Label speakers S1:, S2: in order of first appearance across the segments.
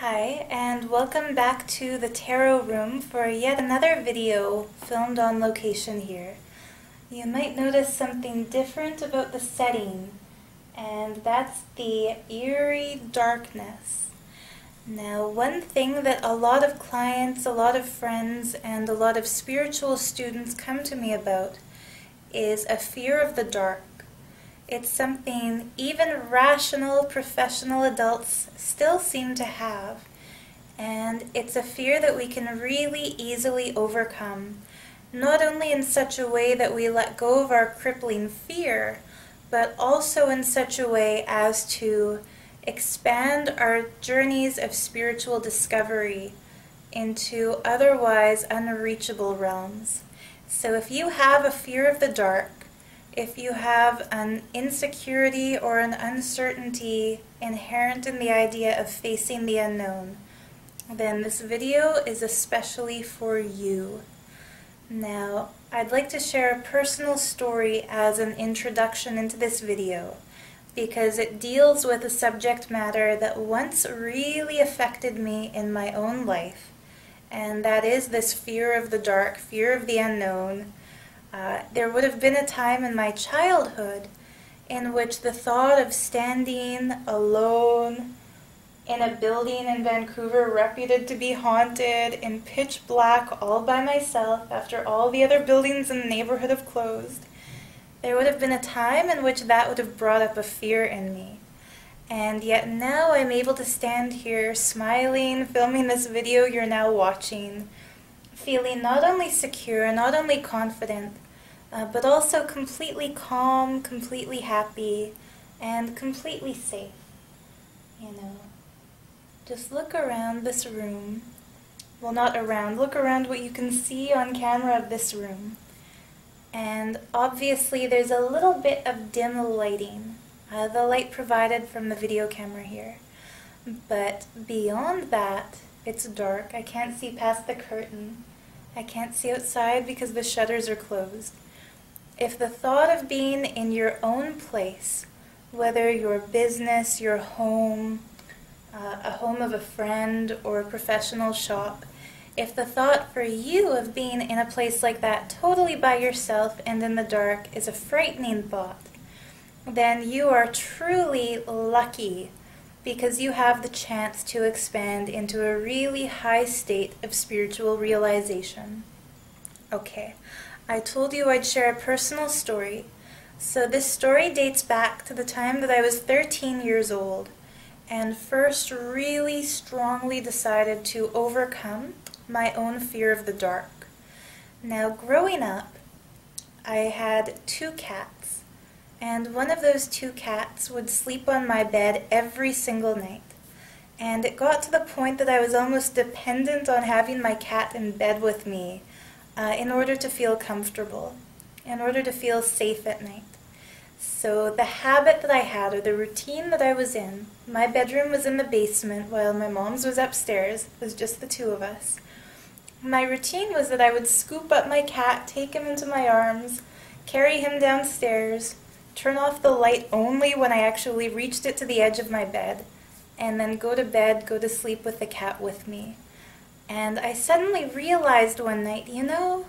S1: Hi, and welcome back to the tarot room for yet another video filmed on location here. You might notice something different about the setting, and that's the eerie darkness. Now, one thing that a lot of clients, a lot of friends, and a lot of spiritual students come to me about is a fear of the dark. It's something even rational, professional adults still seem to have, and it's a fear that we can really easily overcome, not only in such a way that we let go of our crippling fear, but also in such a way as to expand our journeys of spiritual discovery into otherwise unreachable realms. So if you have a fear of the dark, if you have an insecurity or an uncertainty inherent in the idea of facing the unknown, then this video is especially for you. Now, I'd like to share a personal story as an introduction into this video, because it deals with a subject matter that once really affected me in my own life, and that is this fear of the dark, fear of the unknown. There would have been a time in my childhood in which the thought of standing alone in a building in Vancouver reputed to be haunted in pitch black all by myself after all the other buildings in the neighborhood have closed, there would have been a time in which that would have brought up a fear in me. And yet now I'm able to stand here smiling, filming this video you're now watching, feeling not only secure, not only confident, but also completely calm, completely happy, and completely safe. You know, just look around this room. Well, not around, look around what you can see on camera of this room. And obviously there's a little bit of dim lighting, the light provided from the video camera here. But beyond that, it's dark. I can't see past the curtain. I can't see outside because the shutters are closed. If the thought of being in your own place, whether your business, your home, a home of a friend, or a professional shop, if the thought for you of being in a place like that totally by yourself and in the dark is a frightening thought, then you are truly lucky, because you have the chance to expand into a really high state of spiritual realization. Okay, I told you I'd share a personal story. So this story dates back to the time that I was 13 years old and first really strongly decided to overcome my own fear of the dark. Now, growing up, I had 2 cats. And one of those 2 cats would sleep on my bed every single night. And it got to the point that I was almost dependent on having my cat in bed with me in order to feel comfortable, in order to feel safe at night. So the habit that I had, or the routine that I was in, my bedroom was in the basement while my mom's was upstairs. It was just the 2 of us. My routine was that I would scoop up my cat, take him into my arms, carry him downstairs, turn off the light only when I actually reached it to the edge of my bed, and then go to bed, go to sleep with the cat with me. And I suddenly realized one night, you know,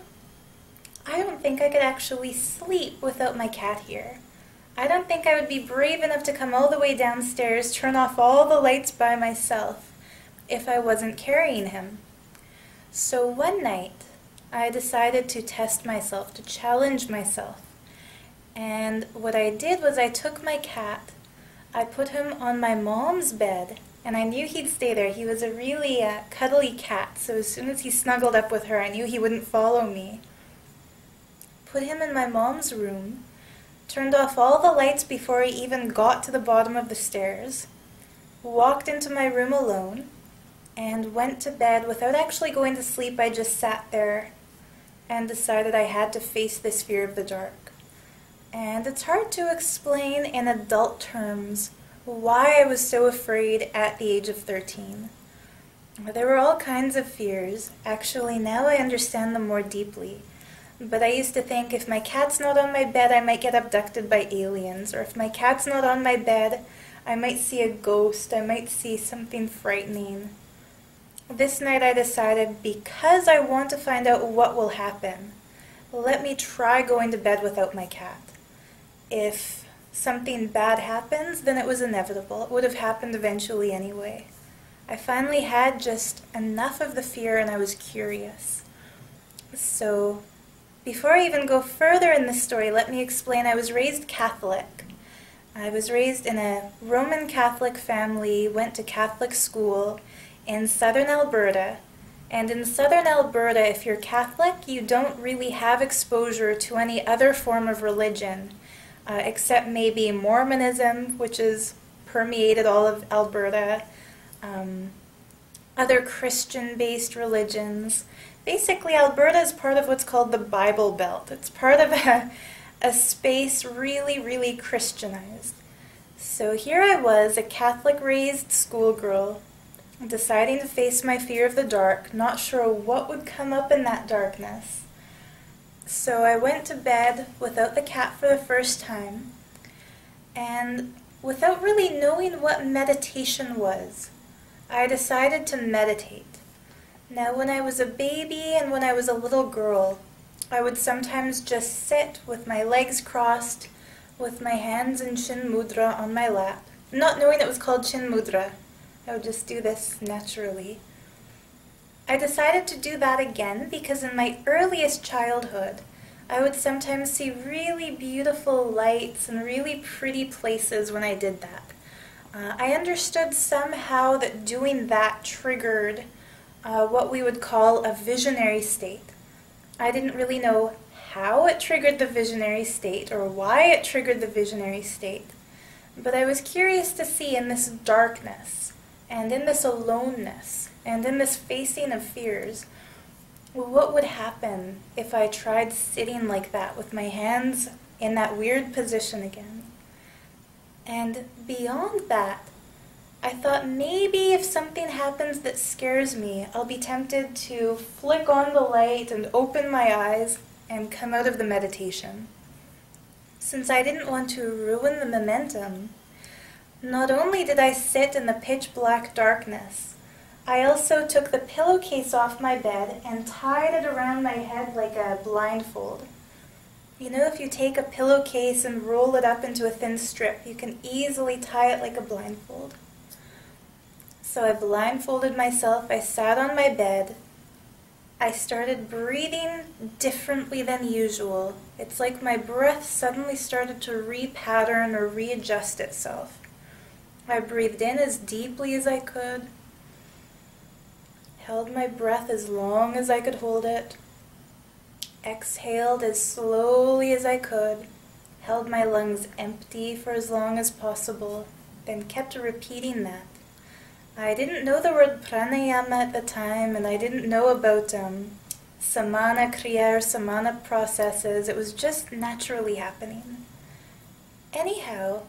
S1: I don't think I could actually sleep without my cat here. I don't think I would be brave enough to come all the way downstairs, turn off all the lights by myself, if I wasn't carrying him. So one night, I decided to test myself, to challenge myself. And what I did was I took my cat, I put him on my mom's bed, and I knew he'd stay there. He was a really cuddly cat, so as soon as he snuggled up with her, I knew he wouldn't follow me. Put him in my mom's room, turned off all the lights before he even got to the bottom of the stairs, walked into my room alone, and went to bed without actually going to sleep. I just sat there and decided I had to face this fear of the dark. And it's hard to explain in adult terms why I was so afraid at the age of 13. There were all kinds of fears. Actually, now I understand them more deeply. But I used to think, if my cat's not on my bed, I might get abducted by aliens. Or if my cat's not on my bed, I might see a ghost, I might see something frightening. This night I decided, because I want to find out what will happen, let me try going to bed without my cat. If something bad happens, then it was inevitable. It would have happened eventually anyway. I finally had just enough of the fear and I was curious. So, before I even go further in this story, let me explain I was raised Catholic. I was raised in a Roman Catholic family, went to Catholic school in southern Alberta. And in southern Alberta, if you're Catholic, you don't really have exposure to any other form of religion, except maybe Mormonism, which has permeated all of Alberta, other Christian-based religions. Basically, Alberta is part of what's called the Bible Belt. It's part of a space really, really Christianized. So here I was, a Catholic-raised schoolgirl, deciding to face my fear of the dark, not sure what would come up in that darkness. So I went to bed without the cat for the first time, and without really knowing what meditation was, I decided to meditate. Now, when I was a baby and when I was a little girl, I would sometimes just sit with my legs crossed, with my hands in Chin Mudra on my lap, not knowing it was called Chin Mudra. I would just do this naturally. I decided to do that again because in my earliest childhood, I would sometimes see really beautiful lights and really pretty places when I did that. I understood somehow that doing that triggered what we would call a visionary state. I didn't really know how it triggered the visionary state or why it triggered the visionary state, but I was curious to see in this darkness and in this aloneness and in this facing of fears, what would happen if I tried sitting like that with my hands in that weird position again. And beyond that, I thought maybe if something happens that scares me, I'll be tempted to flick on the light and open my eyes and come out of the meditation. Since I didn't want to ruin the momentum, not only did I sit in the pitch black darkness, I also took the pillowcase off my bed and tied it around my head like a blindfold. You know, if you take a pillowcase and roll it up into a thin strip, you can easily tie it like a blindfold. So I blindfolded myself, I sat on my bed, I started breathing differently than usual. It's like my breath suddenly started to repattern or readjust itself. I breathed in as deeply as I could, held my breath as long as I could hold it, exhaled as slowly as I could, held my lungs empty for as long as possible, then kept repeating that. I didn't know the word pranayama at the time, and I didn't know about samana kriya or samana processes. It was just naturally happening. Anyhow,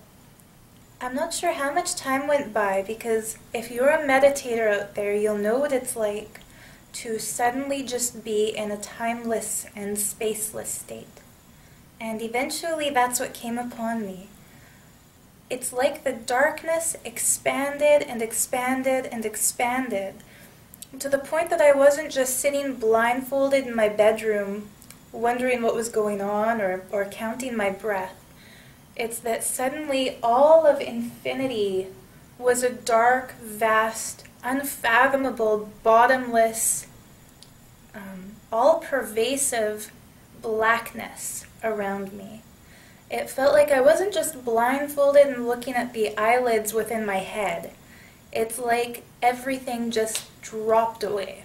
S1: I'm not sure how much time went by, because if you're a meditator out there, you'll know what it's like to suddenly just be in a timeless and spaceless state. And eventually that's what came upon me. It's like the darkness expanded and expanded and expanded to the point that I wasn't just sitting blindfolded in my bedroom wondering what was going on or counting my breath. It's that suddenly all of infinity was a dark, vast, unfathomable, bottomless, all-pervasive blackness around me. It felt like I wasn't just blindfolded and looking at the eyelids within my head. It's like everything just dropped away,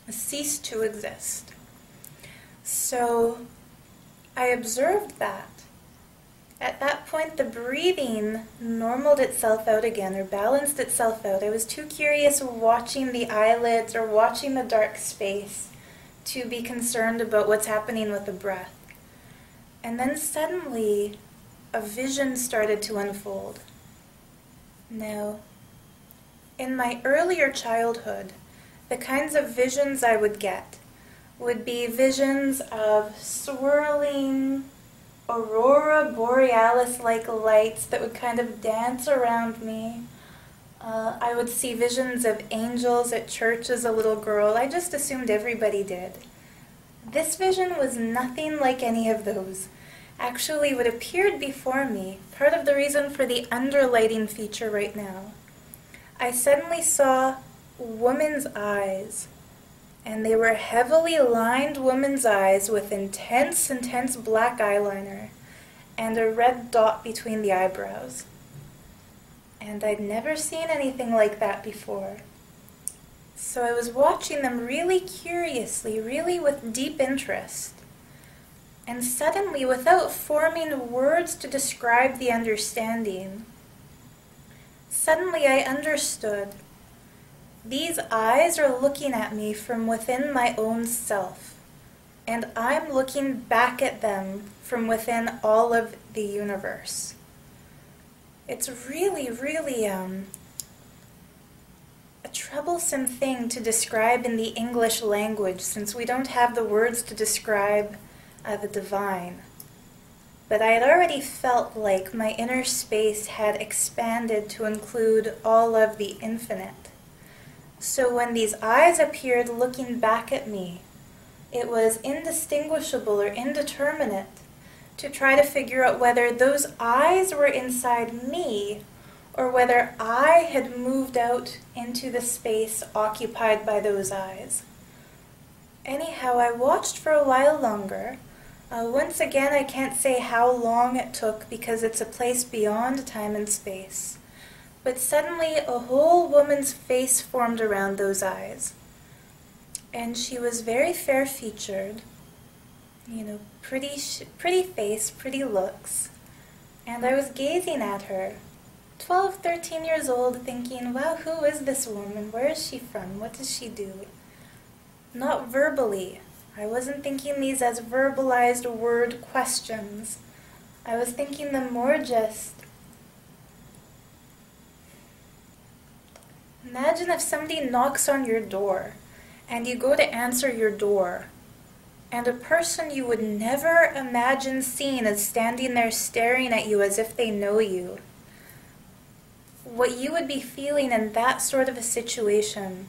S1: ceased to exist. So I observed that. At that point, the breathing normaled itself out again, or balanced itself out. I was too curious watching the eyelids or watching the dark space to be concerned about what's happening with the breath. And then suddenly, a vision started to unfold. Now, in my earlier childhood, the kinds of visions I would get would be visions of swirling, aurora borealis-like lights that would kind of dance around me. I would see visions of angels at church as a little girl. I just assumed everybody did. This vision was nothing like any of those. Actually, what appeared before me, part of the reason for the underlighting feature right now, I suddenly saw woman's eyes. And they were heavily lined woman's eyes with intense black eyeliner and a red dot between the eyebrows. And I'd never seen anything like that before. So I was watching them really curiously, really with deep interest. And suddenly, without forming words to describe the understanding, suddenly I understood. These eyes are looking at me from within my own self, and I'm looking back at them from within all of the universe. It's really a troublesome thing to describe in the English language, since we don't have the words to describe the divine. But I had already felt like my inner space had expanded to include all of the infinite. So when these eyes appeared looking back at me, it was indistinguishable or indeterminate to try to figure out whether those eyes were inside me or whether I had moved out into the space occupied by those eyes. Anyhow, I watched for a while longer. Once again, I can't say how long it took because it's a place beyond time and space. But suddenly a whole woman's face formed around those eyes. And she was very fair-featured, pretty face, pretty looks. And I was gazing at her, 12, 13 years old, thinking, wow, who is this woman? Where is she from? What does she do? Not verbally. I wasn't thinking these as verbalized word questions. I was thinking them more just, imagine if somebody knocks on your door and you go to answer your door, and a person you would never imagine seeing is standing there staring at you as if they know you. What you would be feeling in that sort of a situation,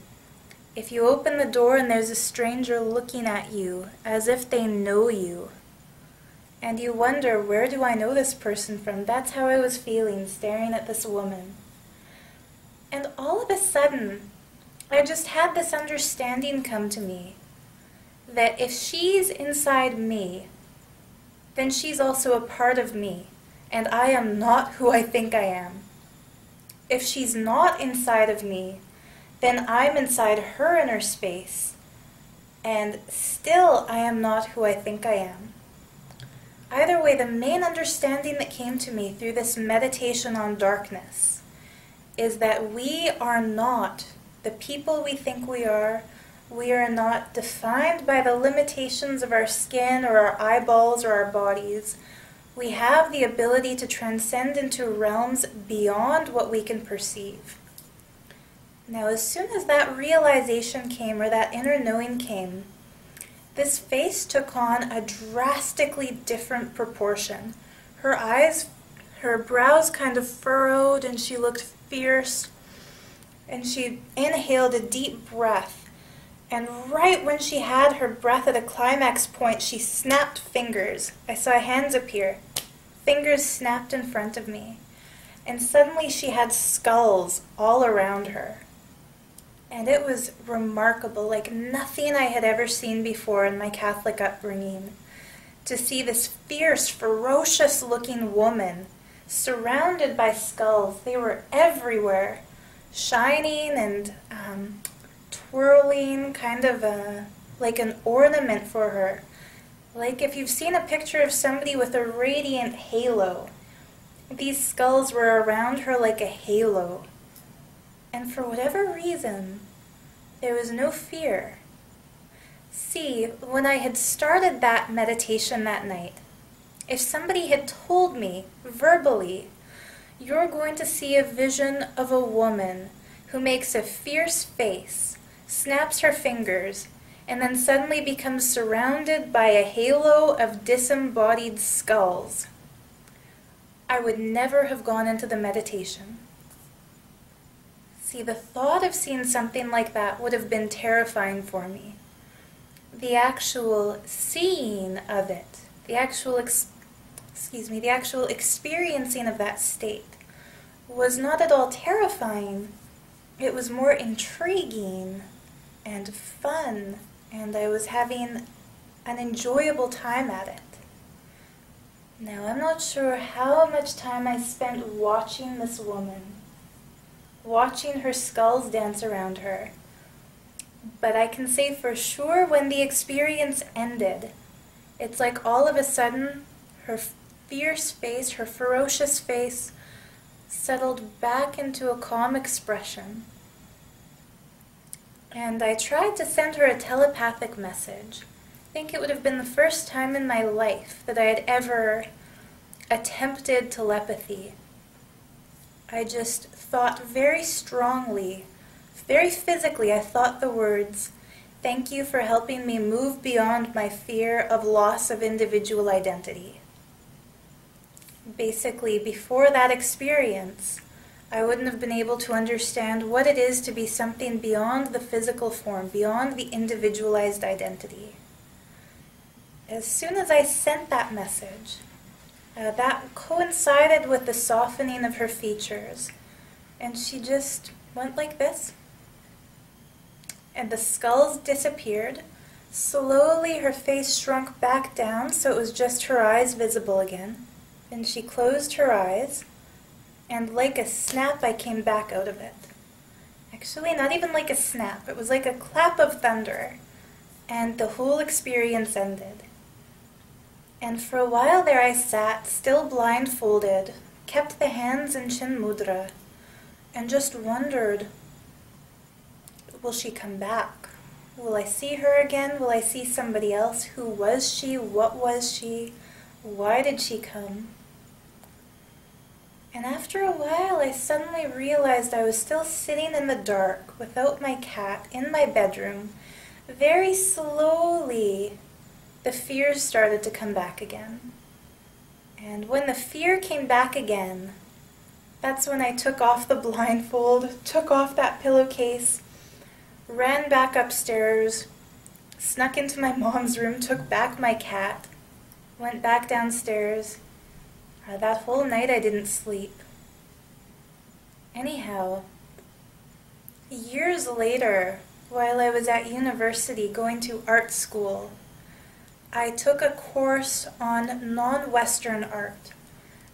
S1: if you open the door and there's a stranger looking at you as if they know you, and you wonder, where do I know this person from? That's how I was feeling, staring at this woman. And all of a sudden, I just had this understanding come to me that if she's inside me, then she's also a part of me, and I am not who I think I am. If she's not inside of me, then I'm inside her inner space, and still I am not who I think I am. Either way, the main understanding that came to me through this meditation on darkness is that we are not the people we think we are. We are not defined by the limitations of our skin or our eyeballs or our bodies. We have the ability to transcend into realms beyond what we can perceive. Now, as soon as that realization came, or that inner knowing came, this face took on a drastically different proportion. Her eyes, her brows kind of furrowed, and she looked fierce, and she inhaled a deep breath. And right when she had her breath at a climax point, she snapped fingers. I saw hands appear. Fingers snapped in front of me. And suddenly she had skulls all around her. And it was remarkable, like nothing I had ever seen before in my Catholic upbringing. To see this fierce, ferocious-looking woman surrounded by skulls. They were everywhere, shining and twirling, kind of like an ornament for her. Like if you've seen a picture of somebody with a radiant halo, these skulls were around her like a halo. And for whatever reason, there was no fear. See, when I had started that meditation that night, if somebody had told me verbally, you're going to see a vision of a woman who makes a fierce face, snaps her fingers, and then suddenly becomes surrounded by a halo of disembodied skulls. I would never have gone into the meditation. See, the thought of seeing something like that would have been terrifying for me. The actual seeing of it, the actual experiencing of that state was not at all terrifying. It was more intriguing and fun, and I was having an enjoyable time at it. Now, I'm not sure how much time I spent watching this woman, watching her skulls dance around her, but I can say for sure when the experience ended, it's like all of a sudden her fierce face, her ferocious face, settled back into a calm expression. And I tried to send her a telepathic message. I think it would have been the first time in my life that I had ever attempted telepathy. I just thought very strongly, very physically, I thought the words, "Thank you for helping me move beyond my fear of loss of individual identity." Basically, before that experience, I wouldn't have been able to understand what it is to be something beyond the physical form, beyond the individualized identity. As soon as I sent that message, that coincided with the softening of her features, and she just went like this. And the skulls disappeared. Slowly her face shrunk back down so it was just her eyes visible again. Then she closed her eyes, and like a snap I came back out of it. Actually, not even like a snap. It was like a clap of thunder, and the whole experience ended. And for a while there I sat, still blindfolded, kept the hands in chin mudra, and just wondered, will she come back? Will I see her again? Will I see somebody else? Who was she? What was she? Why did she come? And after a while I suddenly realized I was still sitting in the dark without my cat in my bedroom. Very slowly the fears started to come back again. And when the fear came back again, that's when I took off the blindfold, took off that pillowcase, ran back upstairs, snuck into my mom's room, took back my cat, went back downstairs. That whole night I didn't sleep. Anyhow, years later, while I was at university going to art school, I took a course on non-Western art.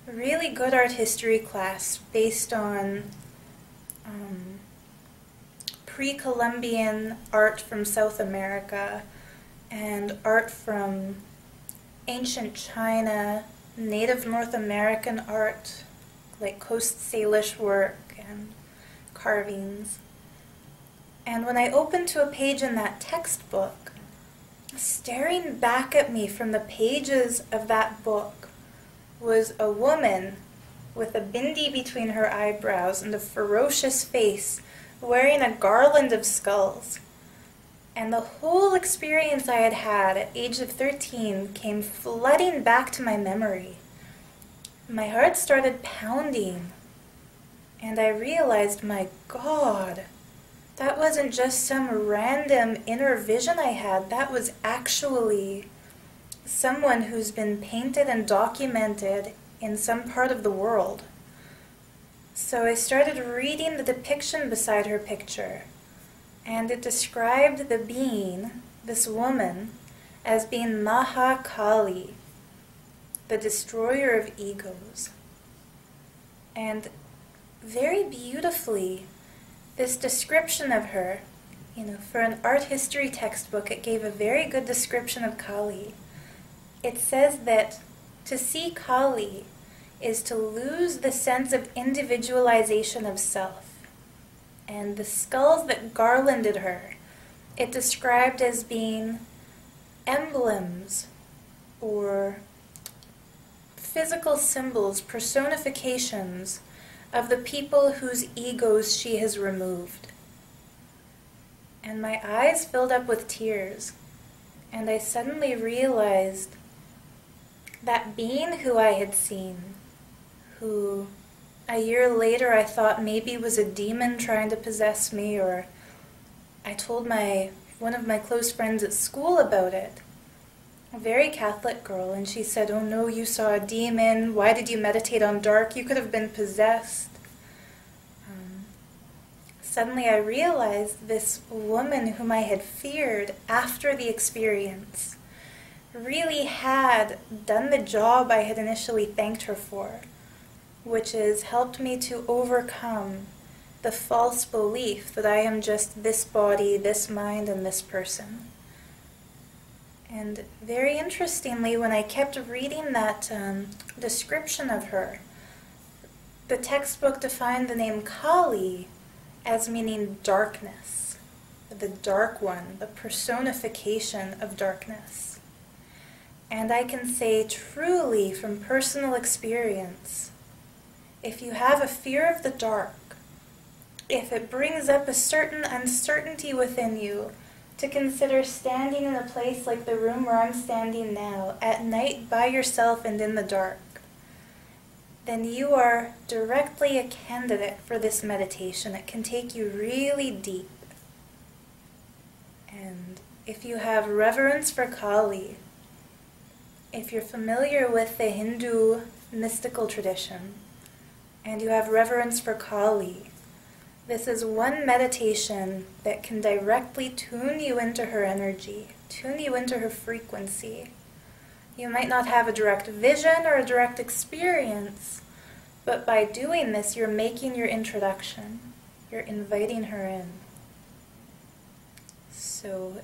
S1: A really good art history class based on pre-Columbian art from South America and art from ancient China, Native North American art, like Coast Salish work and carvings. And when I opened to a page in that textbook, staring back at me from the pages of that book was a woman with a bindi between her eyebrows and a ferocious face, wearing a garland of skulls. And the whole experience I had had at age of 13 came flooding back to my memory. My heart started pounding, and I realized, my God, that wasn't just some random inner vision I had. That was actually someone who's been painted and documented in some part of the world. So I started reading the depiction beside her picture, and it described the being, this woman, as being Maha Kali, the destroyer of egos. And very beautifully, this description of her, for an art history textbook, it gave a very good description of Kali. It says that to see Kali is to lose the sense of individualization of self. And the skulls that garlanded her, it described as being emblems or physical symbols, personifications of the people whose egos she has removed. and my eyes filled up with tears, and I suddenly realized that being who I had seen, who a year later I thought maybe was a demon trying to possess me, or I told one of my close friends at school about it, a very Catholic girl, and she said, "Oh no, you saw a demon, why did you meditate on dark, you could have been possessed." Suddenly I realized this woman whom I had feared after the experience really had done the job I had initially thanked her for, which is helped me to overcome the false belief that I am just this body, this mind, and this person. And very interestingly, when I kept reading that description of her, the textbook defined the name Kali as meaning darkness, the dark one, the personification of darkness. And I can say truly from personal experience, if you have a fear of the dark, if it brings up a certain uncertainty within you to consider standing in a place like the room where I'm standing now, at night by yourself and in the dark, then you are directly a candidate for this meditation. It can take you really deep. And if you have reverence for Kali, if you're familiar with the Hindu mystical tradition, and you have reverence for Kali, this is one meditation that can directly tune you into her energy, tune you into her frequency. You might not have a direct vision or a direct experience, but by doing this, you're making your introduction. You're inviting her in. So,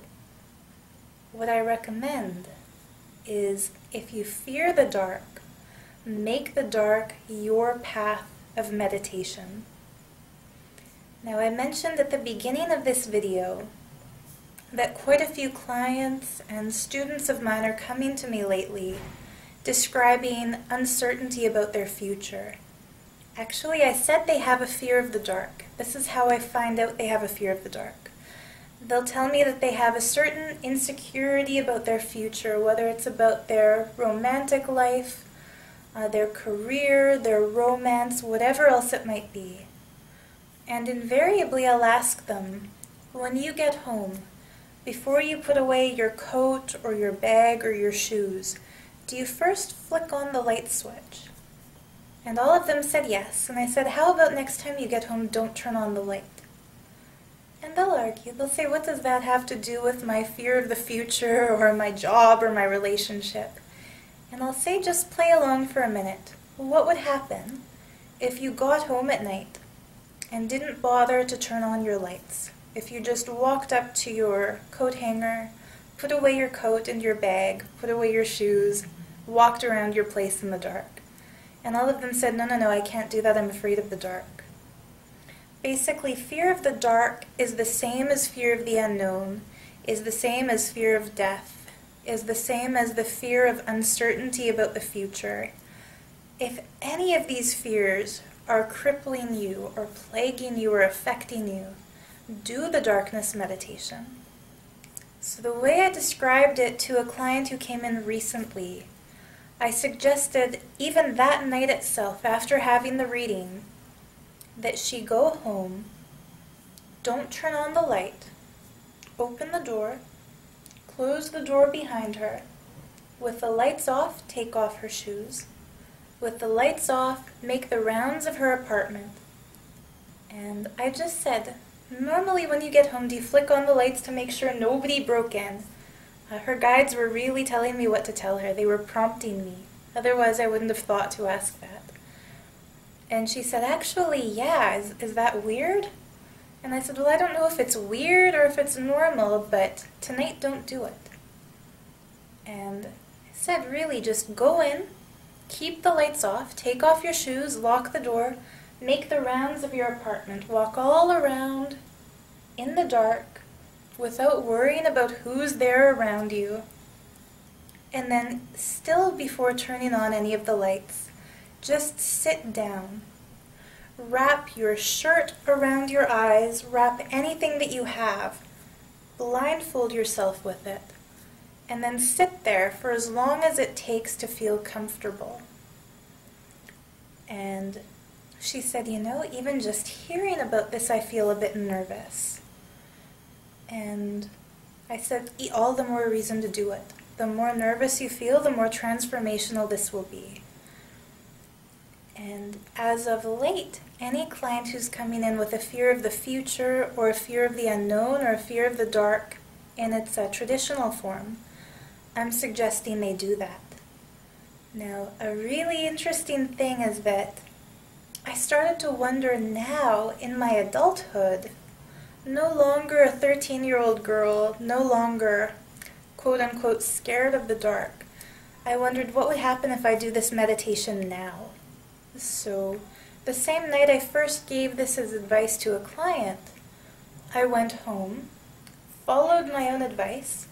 S1: what I recommend is, if you fear the dark, make the dark your path of meditation. Now, I mentioned at the beginning of this video that quite a few clients and students of mine are coming to me lately describing uncertainty about their future. Actually, I said they have a fear of the dark. This is how I find out they have a fear of the dark. They'll tell me that they have a certain insecurity about their future, whether it's about their romantic life, their career, their romance, whatever else it might be. And invariably I'll ask them, when you get home, before you put away your coat or your bag or your shoes, do you first flick on the light switch? And all of them said yes. And I said, how about next time you get home, don't turn on the light? And they'll argue. They'll say, what does that have to do with my fear of the future or my job or my relationship? And I'll say, just play along for a minute. What would happen if you got home at night and didn't bother to turn on your lights? If you just walked up to your coat hanger, put away your coat and your bag, put away your shoes, walked around your place in the dark. And all of them said, no, I can't do that, I'm afraid of the dark. Basically, fear of the dark is the same as fear of the unknown, is the same as fear of death, is the same as the fear of uncertainty about the future. If any of these fears are crippling you or plaguing you or affecting you, do the darkness meditation. So the way I described it to a client who came in recently, I suggested even that night itself, after having the reading, that she go home, don't turn on the light, open the door, close the door behind her, with the lights off, take off her shoes, with the lights off, make the rounds of her apartment. And I just said, normally when you get home, do you flick on the lights to make sure nobody broke in? Her guides were really telling me what to tell her. They were prompting me. Otherwise, I wouldn't have thought to ask that. And she said, actually, yeah, is that weird? And I said, well, I don't know if it's weird or if it's normal, but tonight don't do it. And I said, really, just go in, keep the lights off, take off your shoes, lock the door, make the rounds of your apartment, walk all around in the dark without worrying about who's there around you. And then, still before turning on any of the lights, just sit down. Wrap your shirt around your eyes, wrap anything that you have blindfold yourself with it, and then sit there for as long as it takes to feel comfortable. And she said, you know, even just hearing about this, I feel a bit nervous. And I said, all the more reason to do it. The more nervous you feel, the more transformational this will be. And as of late, any client who's coming in with a fear of the future, or a fear of the unknown, or a fear of the dark in its traditional form, I'm suggesting they do that. Now, a really interesting thing is that I started to wonder now, in my adulthood, no longer a 13-year-old girl, no longer, quote-unquote, scared of the dark. I wondered what would happen if I do this meditation now. So, the same night I first gave this as advice to a client, I went home, followed my own advice,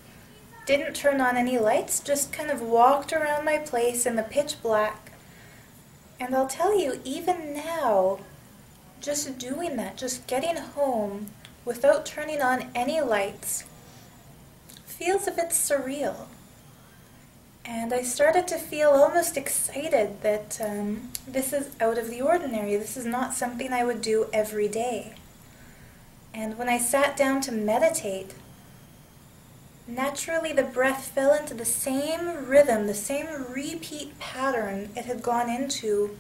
S1: didn't turn on any lights, just kind of walked around my place in the pitch black. And I'll tell you, even now, just doing that, just getting home without turning on any lights, feels a bit surreal. And I started to feel almost excited that this is out of the ordinary. This is not something I would do every day. And when I sat down to meditate, naturally the breath fell into the same rhythm, the same repeat pattern it had gone into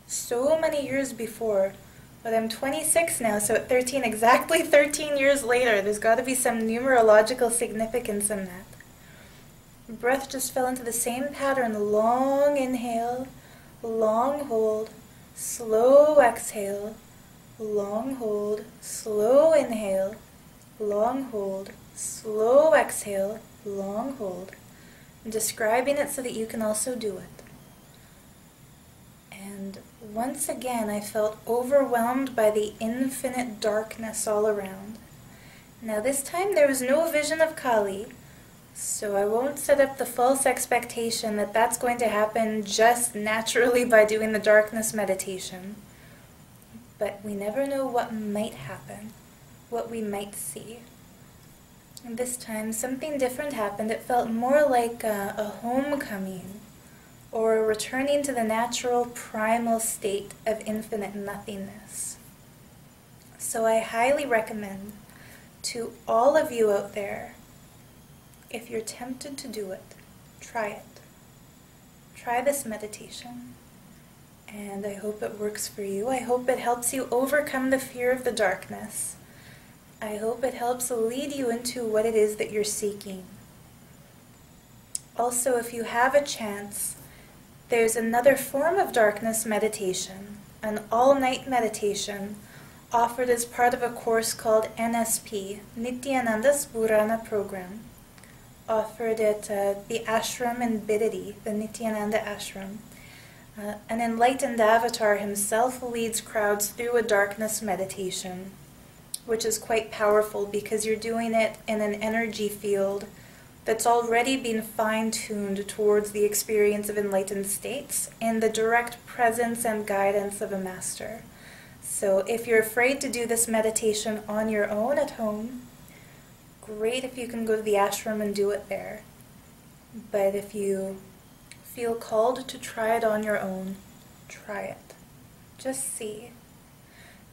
S1: so many years before. But I'm 26 now, so at 13, exactly 13 years later, there's got to be some numerological significance in that. Breath just fell into the same pattern. Long inhale, long hold, slow exhale, long hold, slow inhale, long hold, slow exhale, long hold. I'm describing it so that you can also do it. And once again I felt overwhelmed by the infinite darkness all around. Now this time there was no vision of Kali, so I won't set up the false expectation that that's going to happen just naturally by doing the darkness meditation. But we never know what might happen, what we might see. And this time something different happened. It felt more like a homecoming, or a returning to the natural primal state of infinite nothingness. So I highly recommend to all of you out there, if you're tempted to do it, try it. Try this meditation. And I hope it works for you. I hope it helps you overcome the fear of the darkness. I hope it helps lead you into what it is that you're seeking. Also, if you have a chance, there's another form of darkness meditation, an all-night meditation, offered as part of a course called NSP, Nityananda's Purana program, offered at the ashram in Bidadi, the Nityananda ashram. An enlightened avatar himself leads crowds through a darkness meditation, which is quite powerful because you're doing it in an energy field that's already been fine-tuned towards the experience of enlightened states in the direct presence and guidance of a master. So if you're afraid to do this meditation on your own at home, great if you can go to the ashram and do it there. But if you feel called to try it on your own, try it. Just see.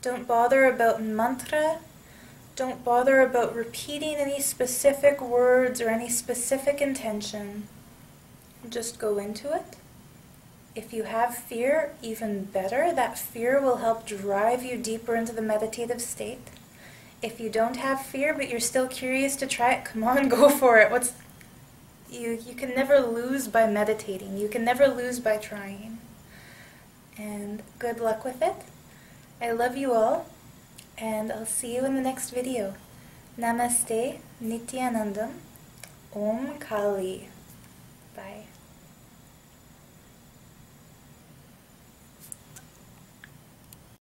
S1: Don't bother about mantra. Don't bother about repeating any specific words or any specific intention. Just go into it. If you have fear, even better. That fear will help drive you deeper into the meditative state. If you don't have fear, but you're still curious to try it, come on, go for it. You can never lose by meditating. You can never lose by trying. And good luck with it. I love you all. And I'll see you in the next video. Namaste, Nityanandam, Om Kali. Bye.